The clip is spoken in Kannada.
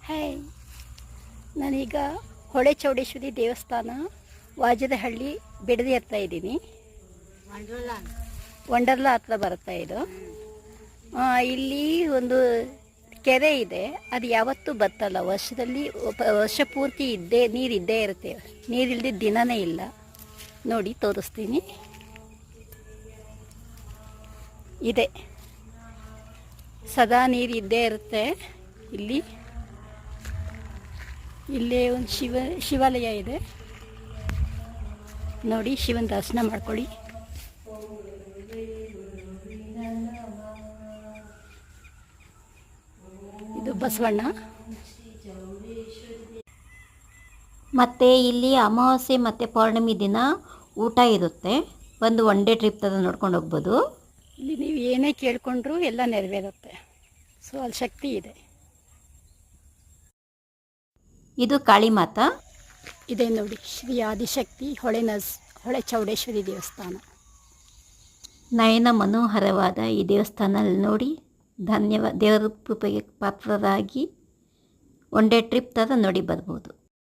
ಹಾಯ್, ನಾನೀಗ ಹೊಳೆ ಚೌಡೇಶ್ವರಿ ದೇವಸ್ಥಾನ ವಾಜದಹಳ್ಳಿ ಬಿಡದಿ ಹತ್ರ ಇದ್ದೀನಿ. ವಂಡರ್ಲಾ ಹತ್ರ ಬರುತ್ತಾ ಇದು. ಇಲ್ಲಿ ಒಂದು ಕೆರೆ ಇದೆ, ಅದು ಯಾವತ್ತೂ ಬತ್ತಲ್ಲ. ವರ್ಷ ಪೂರ್ತಿ ನೀರಿದ್ದೇ ಇರುತ್ತೆ. ನೀರಿಲ್ಲದೆ ದಿನನೇ ಇಲ್ಲ. ನೋಡಿ ತೋರಿಸ್ತೀನಿ. ಇದೆ, ಸದಾ ನೀರಿದ್ದೇ ಇರುತ್ತೆ. ಇಲ್ಲೇ ಒಂದು ಶಿವಾಲಯ ಇದೆ ನೋಡಿ. ಶಿವನ ದರ್ಶನ ಮಾಡ್ಕೊಳ್ಳಿ. ಇದು ಬಸವಣ್ಣ. ಮತ್ತು ಇಲ್ಲಿ ಅಮಾವಾಸ್ಯೆ ಮತ್ತು ಪೌರ್ಣಮಿ ದಿನ ಊಟ ಇರುತ್ತೆ. ಒಂದು ಒನ್ ಡೇ ಟ್ರಿಪ್ ಥರ ನೋಡ್ಕೊಂಡು ಹೋಗ್ಬೋದು. ಇಲ್ಲಿ ನೀವು ಏನೇ ಕೇಳ್ಕೊಂಡ್ರೂ ಎಲ್ಲ ನೆರವೇರುತ್ತೆ. ಸೊ ಅಲ್ಲಿ ಶಕ್ತಿ ಇದೆ. ಇದು ಕಾಳಿ ಮಾತಾ ಇದೆ ನೋಡಿ. ಶ್ರೀ ಆದಿಶಕ್ತಿ ಹೊಳೆ ಚೌಡೇಶ್ವರಿ ದೇವಸ್ಥಾನ. ನಯನ ಮನೋಹರವಾದ ಈ ದೇವಸ್ಥಾನ ನೋಡಿ. ಧನ್ಯವಾದ. ದೇವರ ಕೃಪೆಗೆ ಪಾತ್ರರಾಗಿ ಒನ್ ಡೇ ಟ್ರಿಪ್ ಥರ ನೋಡಿ ಬರ್ಬೋದು.